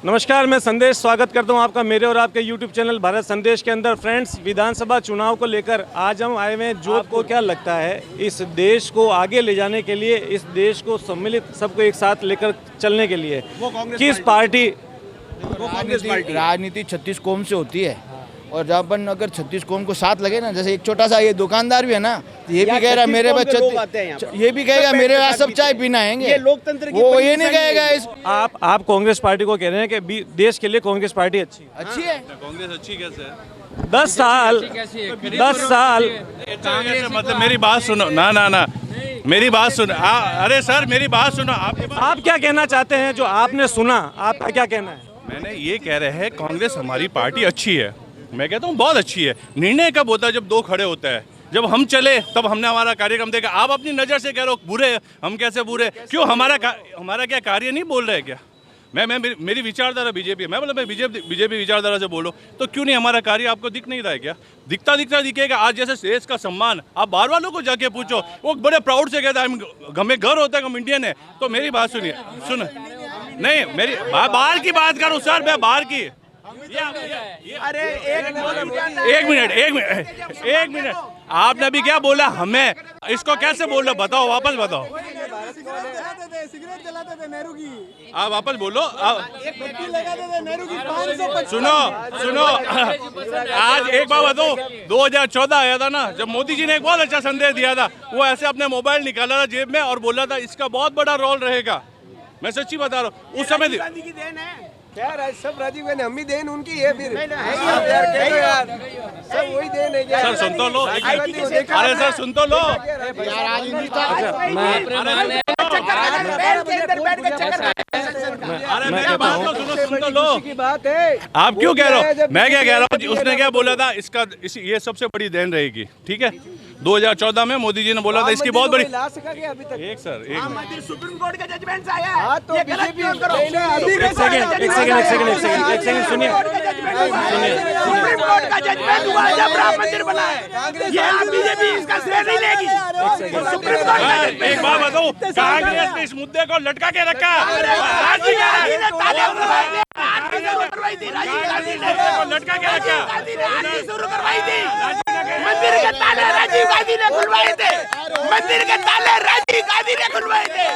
नमस्कार, मैं संदेश स्वागत करता हूं आपका मेरे और आपके YouTube चैनल भारत संदेश के अंदर। फ्रेंड्स, विधानसभा चुनाव को लेकर आज हम आए हुए हैं। जो आपको क्या लगता है, इस देश को आगे ले जाने के लिए, इस देश को सम्मिलित सबको एक साथ लेकर चलने के लिए किस पार्टी? राजनीति 36 कौम से होती है और जब अपन अगर 36 कौम को साथ लगे ना, जैसे एक छोटा सा ये दुकानदार भी है ना, ये भी कह रहा है मेरे पास ये भी कहेगा मेरे पास सब चाय पीना आएंगे, ये लोकतंत्र की वो ये नहीं कहेगा। इस आप कांग्रेस पार्टी को कह रहे हैं कि देश के लिए कांग्रेस पार्टी अच्छी है। कांग्रेस अच्छी कैसे है? 10 साल मतलब मेरी बात सुनो ना मेरी बात सुनो। अरे सर मेरी बात सुनो। आप क्या कहना चाहते हैं? जो आपने सुना, आपका क्या कहना है? मैंने ये कह रहे हैं कांग्रेस हमारी पार्टी अच्छी है। मैं कहता हूँ बहुत अच्छी है। निर्णय कब होता है? जब दो खड़े होते हैं। जब हम चले तब हमने हमारा कार्यक्रम देखा। आप अपनी नज़र से कह रहे हो बुरे, हम कैसे बुरे? क्यों? हमारा क्या कार्य नहीं बोल रहे क्या? मेरी विचारधारा बीजेपी, मैं मतलब मैं बीजेपी विचारधारा से बोलो तो क्यों नहीं हमारा कार्य आपको दिख नहीं रहा है क्या? दिखता दिखेगा। आज जैसे देश का सम्मान आप बाहर वालों को जाके पूछो, वो बड़े प्राउड से कहता है हमें गर्व होता है हम इंडियन है। तो मेरी बात सुनिए, नहीं मेरी बाहर की बात करूँ सर, मैं बाहर की। अरे एक मिनट आपने अभी क्या बोला? हमें इसको कैसे बोल रहे? बताओ, वापस बताओ। सिगरेट जलाते थे नेहरू की, आप वापस बोलो। एक बत्ती लगाते थे नेहरू की 555। सुनो आज एक बात बताओ, 2014 आया था ना, जब मोदी जी ने एक बहुत अच्छा संदेश दिया था। वो ऐसे अपने मोबाइल निकाला था जेब में और बोला था इसका बहुत बड़ा रोल रहेगा। मैं सच्ची बता रहा हूँ। उस समय गांधी की देन है क्या? सब राजीव गांधी, हम ही देन उनकी है। फिर यार सब वही देन है क्या? सर सुन तो लो। अरे सर सुन तो लो। अरे मेरी बात तो सुनो, सुन तो लो। की बात है। आप क्यों कह रहे हो? मैं क्या कह रहा हूँ? उसने क्या बोला था? ये सबसे बड़ी देन रहेगी। ठीक है, 2014 में मोदी जी ने बोला था इसकी बहुत बड़ी। एक सुप्रीम कोर्ट का जजमेंट आया है तो बीजेपी एक सेकंड सुनिए। सुप्रीम कोर्ट का जजमेंट हुआ जब राम मंदिर बना है। ये बीजेपी इसका श्रेय नहीं लेगी। सुप्रीम कोर्ट का एक बात बताओ, कांग्रेस ने इस मुद्दे को लटका के रखा। राजीव गांधी ने ताले खुलवाए थे। लटका के रखा। शुरू करवाई थी। मंदिर के ताले राजीव गांधी ने खुलवाए थे। मंदिर के ताले राजीव गांधी ने खुलवाए थे।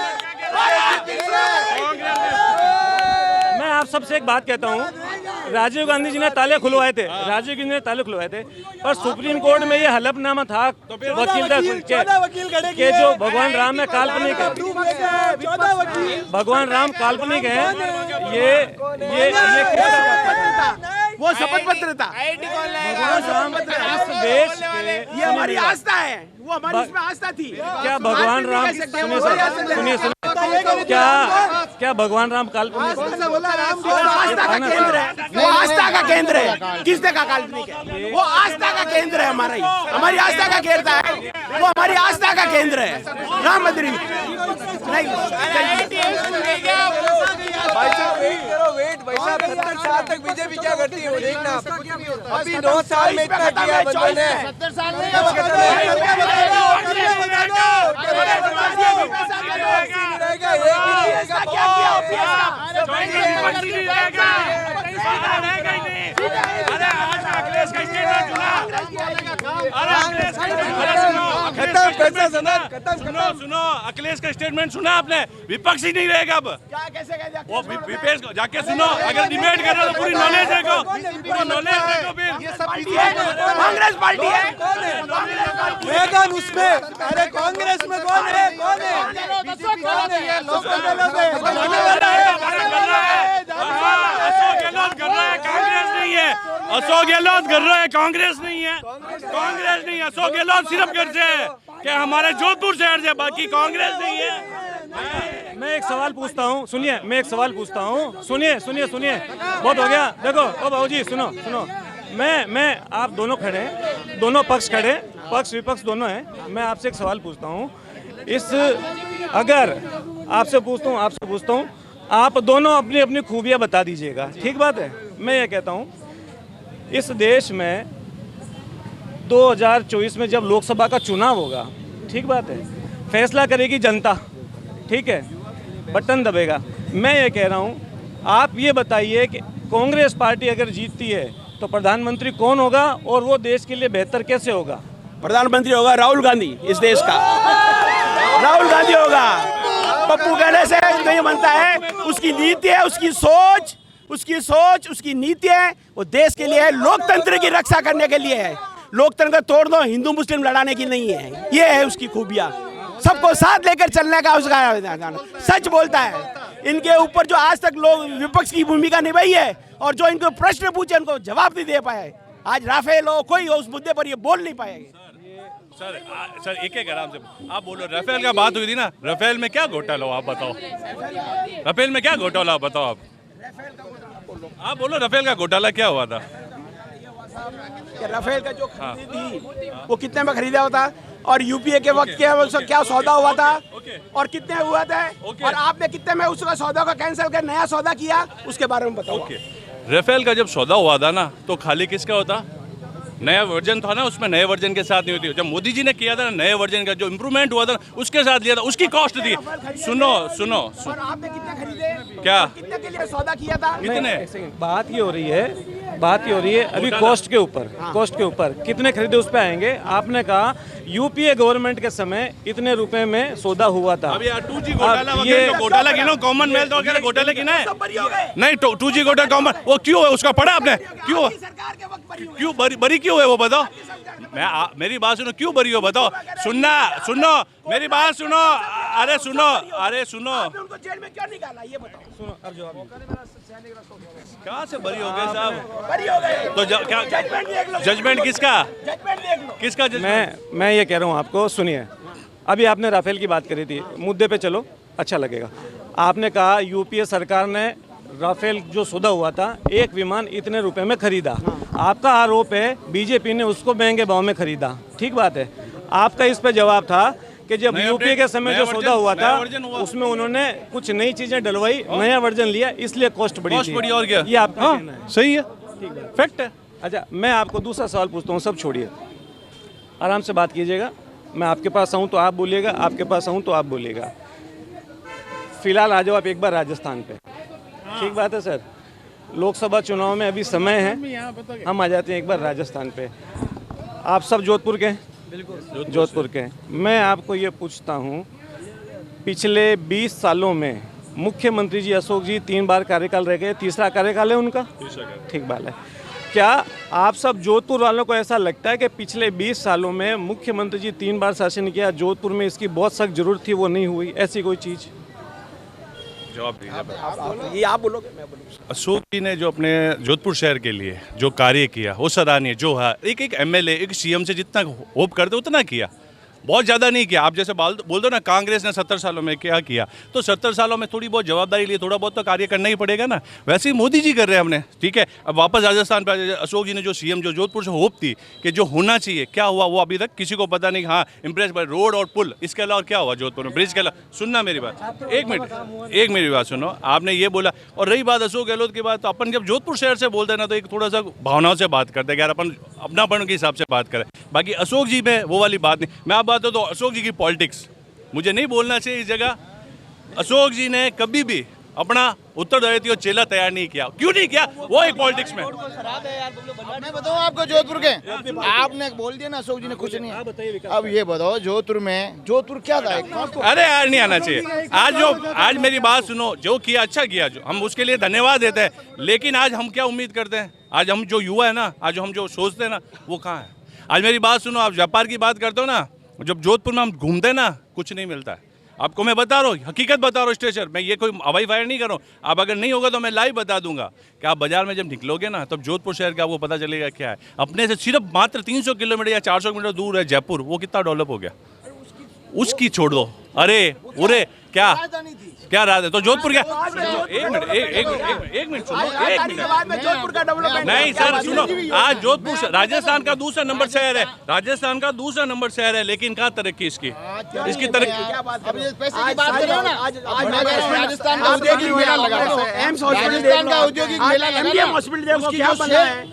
मैं आप सबसे एक बात कहता हूँ, राजीव गांधी जी ने ताले खुलवाए थे, राजीव गांधी ने ताले खुलवाए थे, पर सुप्रीम कोर्ट में ये हलफनामा था वकील के जो भगवान राम है काल्पनिक है। भगवान राम काल्पनिक है। ये वो शपथ पत्र था। भगवान राम इस देश के, ये हमारी आस्था है। वो हमारी इसमें आस्था थी। क्या भगवान राम, सुनिए क्या भगवान राम काल्पनिक? वो आस्था का केंद्र है। वो आस्था का केंद्र है। किसने कहा काल्पनिक है? वो आस्था का केंद्र है। हमारी आस्था का केंद्र है। वो हमारी आस्था का केंद्र है। राम मंदिर नहीं। भाई साहब 70 साल तक बीजेपी क्या करती है वो देखना। अभी 9 साल में इतना किया बंदों ने। 70 साल नहीं सुनो अखिलेश का स्टेटमेंट सुना आपने? विपक्ष ही नहीं रहेगा अब। क्या कैसे वो विपक्ष जाके सुनो। अगर डिबेट कर रहे हो तो पूरी नॉलेज देखो, पूरी नॉलेज देखो। फिर कांग्रेस पार्टी है। मैदान उसमें, अरे कांग्रेस में कौन है? अशोक गहलोत कर रहा है, कांग्रेस नहीं है। अशोक गहलोत कर रहा है, कांग्रेस नहीं है। कांग्रेस नहीं है, अशोक गहलोत सिर्फ करते हैं कि हमारे जोधपुर शहर से, बाकी कांग्रेस नहीं है। मैं एक सवाल पूछता हूँ, सुनिए। मैं एक सवाल पूछता हूँ, सुनिए। बहुत हो गया। देखो ओ बाबू जी, सुनो। मैं आप दोनों खड़े हैं, दोनों पक्ष खड़े, पक्ष विपक्ष दोनों हैं। मैं आपसे एक सवाल पूछता हूँ। अगर आपसे पूछता हूँ, आप दोनों अपनी अपनी खूबियाँ बता दीजिएगा, ठीक बात है? मैं ये कहता हूँ, इस देश में 2024 में जब लोकसभा का चुनाव होगा, ठीक बात है, फैसला करेगी जनता, ठीक है, बटन दबेगा। मैं ये कह रहा हूँ आप ये बताइए कि कांग्रेस पार्टी अगर जीतती है तो प्रधानमंत्री कौन होगा और वो देश के लिए बेहतर कैसे होगा? प्रधानमंत्री होगा राहुल गांधी, इस देश का राहुल गांधी होगा। पप्पू कहने से नहीं बनता है, उसकी नीति है, उसकी सोच, उसकी नीति है, वो देश के लिए है, लोकतंत्र की रक्षा करने के लिए है। लोकतंत्र तोड़ दो, हिंदू मुस्लिम लड़ाने की नहीं है, ये है उसकी खूबियाँ। सबको साथ लेकर चलने का उसका सच बोलता है। इनके ऊपर जो आज तक लोग विपक्ष की भूमिका निभाई है और जो इनको प्रश्न पूछे उनको जवाब नहीं दे पाए, आज राफेल हो कोई हो, उस मुद्दे पर ये बोल नहीं पाएंगे। सर एक आराम से आप बोलो। राफेल का बात हुई थी ना, राफेल में क्या घोटाला हो आप बताओ? राफेल में क्या घोटाला बताओ आप बोलो। राफेल का घोटाला क्या हुआ था? राफेल का जो खरीदी थी वो कितने में खरीदा होता और यूपीए के वक्त क्या सौदा हुआ था और कितने हुआ था और आपने कितने में उसका सौदा का कैंसिल कर नया सौदा किया, उसके बारे में बताओ। राफेल का जब सौदा हुआ था ना तो खाली किसका होता? नया वर्जन था ना, उसमें नए वर्जन के साथ नहीं होती। जब मोदी जी ने किया था ना नए वर्जन का जो इम्प्रूवमेंट हुआ था उसके साथ लिया था, उसकी कॉस्ट थी। सुनो और आपने कितने खरीदे? क्या कितने के लिए सौदा किया था? कितने? बात ये हो रही है अभी कॉस्ट के ऊपर कितने खरीदे उस पे आएंगे। आपने कहा यूपीए गवर्नमेंट के समय इतने रुपए में सौदा हुआ था। अब यार 2G घोटाला वगैरह घोटाला गिनो, कॉमनवेल्थ वगैरह घोटाले गिना है? नहीं 2G घोटाला कॉमन वो क्यों है, उसका पढ़ा आपने? क्यों बरी क्यों है वो बताओ? मेरी बात सुनो, क्यों बरी हो बताओ? सुनो मेरी बात सुनो। अरे सुनो उनको जेल में क्यों निकाला ये बताओ? सुनो अब जवाब। कहाँ से बरी हो गए साहब? बरी हो गए तो क्या जजमेंट किसका? किसका मैं ये कह रहा हूँ आपको, सुनिए। अभी आपने राफेल की बात करी थी, मुद्दे पे चलो, अच्छा लगेगा। आपने कहा यूपीए सरकार ने राफेल जो सौदा हुआ था एक विमान इतने रुपए में खरीदा। आपका आरोप है बीजेपी ने उसको महंगे भाव में खरीदा, ठीक बात है। आपका इस पे जवाब था कि जब यूपीए के समय जो सौदा हुआ था उसमें उन्होंने कुछ नई चीजें डलवाई, नया वर्जन लिया, इसलिए कॉस्ट बढ़ी थी। और क्या ये आपका कहना है? सही है, फैक्ट है। अच्छा, मैं आपको दूसरा सवाल पूछता हूँ, सब छोड़िए, आराम से बात कीजिएगा। मैं आपके पास आऊँ तो आप बोलिएगा, आपके पास आऊँ तो आप बोलिएगा। फिलहाल आ जाओ आप एक बार राजस्थान पे, ठीक बात है सर। लोकसभा चुनाव में अभी समय है, हम आ जाते हैं एक बार राजस्थान पे। आप सब जोधपुर के हैं? बिल्कुल जोधपुर के हैं। मैं आपको ये पूछता हूँ, पिछले 20 सालों में मुख्यमंत्री जी अशोक जी 3 बार कार्यकाल रह गए, तीसरा कार्यकाल है उनका, ठीक बात है। क्या आप सब जोधपुर वालों को ऐसा लगता है कि पिछले 20 सालों में मुख्यमंत्री जी 3 बार शासन किया, जोधपुर में इसकी बहुत सख्त जरूरत थी, वो नहीं हुई, ऐसी कोई चीज़? जवाब दीजिए। ये आप बोलोगे मैं बोलूँगा। अशोक जी ने जो अपने जोधपुर शहर के लिए जो कार्य किया वो सराहनीय। जो है एक एमएलए एक सीएम से जितना होप करते उतना किया, बहुत ज़्यादा नहीं किया। आप जैसे बोल दो ना कांग्रेस ने 70 सालों में क्या किया, तो 70 सालों में थोड़ी बहुत जवाबदारी लिए थोड़ा बहुत तो कार्य करना ही पड़ेगा ना। वैसे ही मोदी जी कर रहे हैं हमने, ठीक है। अब वापस राजस्थान पर अशोक जी ने जो सीएम जो जोधपुर से होप थी कि जो होना चाहिए, क्या हुआ वो अभी तक किसी को पता नहीं। हाँ इम्प्रेस बाय रोड और पुल, इसके अलावा क्या हुआ जोधपुर में, ब्रिज के अलावा? सुनना मेरी बात, एक मिनट मेरी बात सुनो। आपने ये बोला, और रही बात अशोक गहलोत की बात, तो अपन जब जोधपुर शहर से बोलते हैं ना तो एक थोड़ा सा भावनाओं से बात करते हैं कि यार अपन अपनापन के हिसाब से बात करें। बाकी अशोक जी में वो वाली बात नहीं। मैं आप बात हो तो अशोक जी की पॉलिटिक्स मुझे नहीं बोलना चाहिए इस जगह। अशोक जी ने कभी भी अपना उत्तरदायित्व चेला तैयार नहीं किया। क्यों नहीं किया? वो एक पॉलिटिक्स में। मैं बताऊँ आपको जोधपुर के, आपने बोल दिया ना अशोक जी ने कुछ नहीं। अब ये बताओ जोधपुर क्या था? अरे यार नहीं आना चाहिए। आज मेरी बात सुनो, जो किया अच्छा किया, जो हम उसके लिए धन्यवाद देते हैं। लेकिन आज हम क्या उम्मीद करते हैं? आज हम जो युवा है ना, आज हम जो सोचते हैं ना, वो कहाँ है? आज मेरी बात सुनो, आप व्यापार की बात करते हो ना, जब जोधपुर में हम घूमते हैं ना कुछ नहीं मिलता है। आपको मैं बता रहा हूँ, हकीकत बता रहा हूँ स्टेशन, मैं ये कोई हवाई फायर नहीं कर रहा हूँ। आप अगर नहीं होगा तो मैं लाइव बता दूंगा कि आप बाजार में जब निकलोगे ना तब जोधपुर शहर का आपको पता चलेगा क्या है। अपने से सिर्फ मात्र 300 किलोमीटर या 400 किलोमीटर दूर है जयपुर, वो कितना डेवलप हो गया, उसकी छोड़ दो। अरे उरे क्या राज है तो जोधपुर क्या? एक मिनट सुनो, नहीं सर सुनो, आज जोधपुर राजस्थान का दूसरा नंबर शहर है, राजस्थान का दूसरा नंबर शहर है, लेकिन कहाँ तरक्की इसकी तरक्की। राजस्थान का औद्योगिक मेला लगा, राजस्थान का औद्योगिक मेला लगा,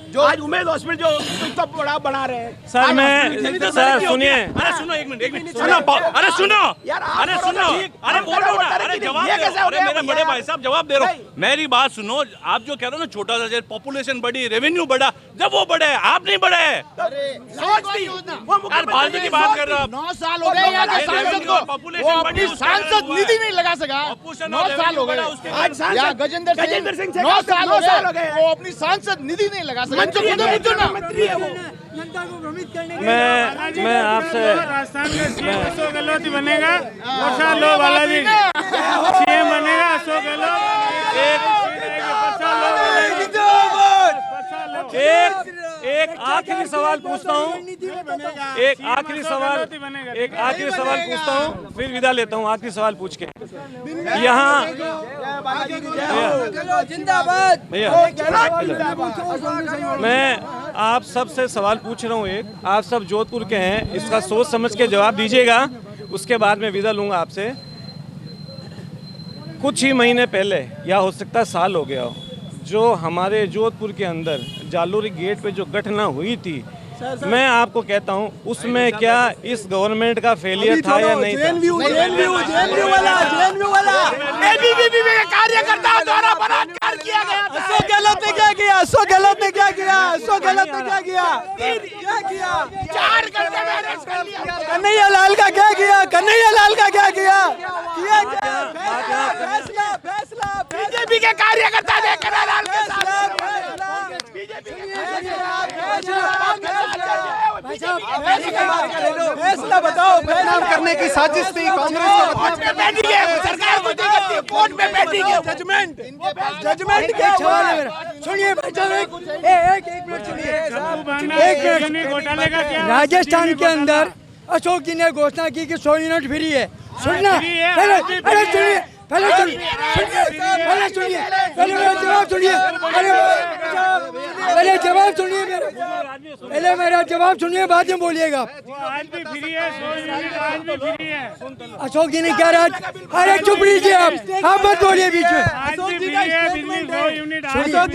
आज उमेद हॉस्पिटल जो तो बना रहे हैं सर मैं सर सुनिए, अरे सुनो एक मिनट सुनो, अरे सुनो, अरे सुनो, अरे बोलो ना, अरे जवाब दो, अरे मेरे बड़े भाई साहब जवाब दे रहा हूँ, मेरी बात सुनो। आप जो कह रहे हो ना छोटा सा पॉपुलेशन बढ़ी, रेवेन्यू बढ़ा, जब वो बढ़े आप नहीं बढ़े, फालतू की बात कर रहे हो आप। 9 साल हो गए यहाँ के सांसद को, वो अपनी सांसद निधि नहीं लगा सका। 9 साल हो गए यहाँ गजेंद्र सिंह 9 साल हो गए, वो अपनी सांसद निधि नहीं लगा सका। मंत्री है वो। मैं आपसे राजस्थान में सीएम अशोक गहलोत ही बनेगा, वर्षा लो वाला भी सीएम बनेगा अशोक गहलोत। एक आखिरी सवाल पूछता हूँ, एक आखिरी सवाल पूछता हूँ, फिर विदा लेता हूँ। आखिरी सवाल पूछ के यहाँ मैं आप सब से सवाल पूछ रहा हूँ। एक आप सब जोधपुर के हैं, इसका सोच समझ के जवाब दीजिएगा, उसके बाद मैं विदा लूँगा आपसे। कुछ ही महीने पहले या हो सकता है साल हो गया हो, जो हमारे जोधपुर के अंदर जालोरी गेट पे जो घटना हुई थी, मैं आपको कहता हूं उसमें क्या इस गवर्नमेंट का फेलियर था या नहीं था? एबीवीपी में कार्यकर्ताओं द्वारा बलात्कार किया गया। अशोक गहलोत ने क्या किया? अशोक गहलोत ने क्या किया? अशोक गहलोत ने क्या किया? क्या किया? 4 घंटे में अरेस्ट कर लिया। कन्हैया लाल का क्या किया? कन्हैया लाल का क्या किया? फैसला बीजेपी के कार्यकर्ता ने कन्हैया लाल के साथ फैसला बताओ। बदनाम करने की साजिश थी कांग्रेस सरकार को, कोर्ट में बैठी है जजमेंट क्या हुआ? सुनिए एक मिनट घोटाले का क्या? राजस्थान के अंदर अशोक जी ने घोषणा की कि 100 यूनिट फ्री है। सुनना पहले सुनिए, पहले मेरा जवाब सुनिए, पहले जवाब सुनिए पहले मेरा जवाब सुनिए, बाद में बोलिएगा। आज भी फ्री है, 100 यूनिट आज भी फ्री है। अशोक जी ने क्या रहा? अरे चुप लीजिए आप मत बोलिए बीच में। आज भी फ्री है बिजली 100 यूनिट। अशोक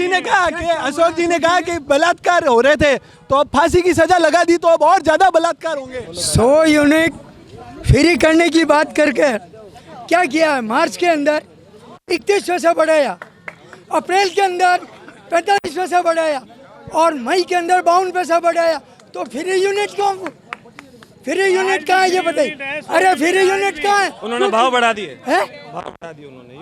जी ने कहा कि बलात्कार हो रहे थे तो अब फांसी की सजा लगा दी तो अब और ज्यादा बलात्कार होंगे। 100 यूनिट फ्री करने की बात करके क्या किया है? मार्च के अंदर 31 पैसा बढ़ाया, अप्रैल के अंदर 45 पैसा बढ़ाया और मई के अंदर 52 पैसा बढ़ाया। तो फ्री यूनिट कहाँ है ये बताइए? अरे फ्री यूनिट कहाँ है? उन्होंने भाव बढ़ा दिए, हैं? भाव बढ़ा दिए उन्होंने।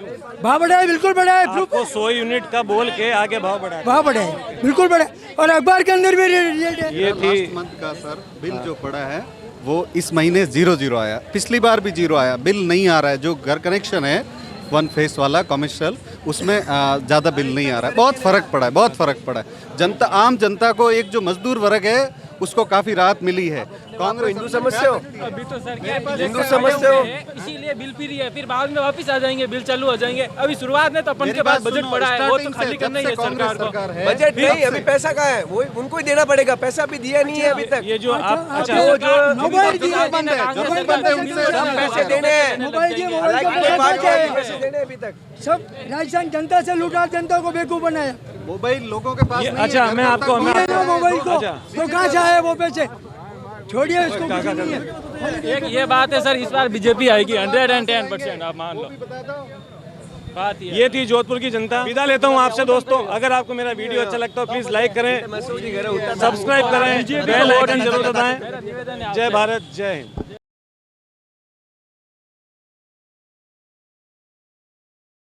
भाव बढ़ाया, बिल्कुल बढ़ाया। आपको 100 यूनिट का बोल के आगे भाव बढ़ाया, भाव बढ़ाया, बिल्कुल बढ़ाया। और अखबार के अंदर भी रिजल्ट है। ये थी मंथ का सर बिल जो पड़ा है वो इस महीने 0 आया, पिछली बार भी 0 आया। बिल नहीं आ रहा है, जो घर कनेक्शन है 1 फेस वाला कमर्शियल, उसमें ज़्यादा बिल नहीं आ रहा है। बहुत फ़र्क पड़ा है। जनता, आम जनता को, एक जो मजदूर वर्ग है उसको काफ़ी राहत मिली है। कांग्रेस हिंदू समझते हो? अभी तो सर क्या हिंदू समझते हो? इसीलिए बिल फ्री है, फिर बाद में वापस आ जाएंगे, बिल चालू हो जाएंगे। अभी शुरुआत में तो अपन के पास बजट पड़ा है, वो तो खाली करना ही है सरकार को। बजट नहीं, अभी पैसा कहाँ है? वो उनको ही देना पड़ेगा, पैसा भी दिया नहीं है अभी तक। ये जो आप पैसे देने हैं, पैसे देने अभी तक। सब राजस्थान जनता से लूटा, जनता को बेवकूफ बनाया। मोबाइल लोगों के पास नहीं है। अच्छा मैं आपको मोबाइल को तो कहाँ से आए वो पैसे? छोड़िए इसको, कुछ नहीं है। एक ये बात है सर, इस बार बीजेपी आएगी 110%, आप मान लो। बात ये थी जोधपुर की जनता। विदा लेता हूँ आपसे दोस्तों। अगर आपको मेरा वीडियो अच्छा लगता हो प्लीज लाइक करें, सब्सक्राइब करें, बेल आइकन जरूर दबाएं। जय भारत, जय हिंद।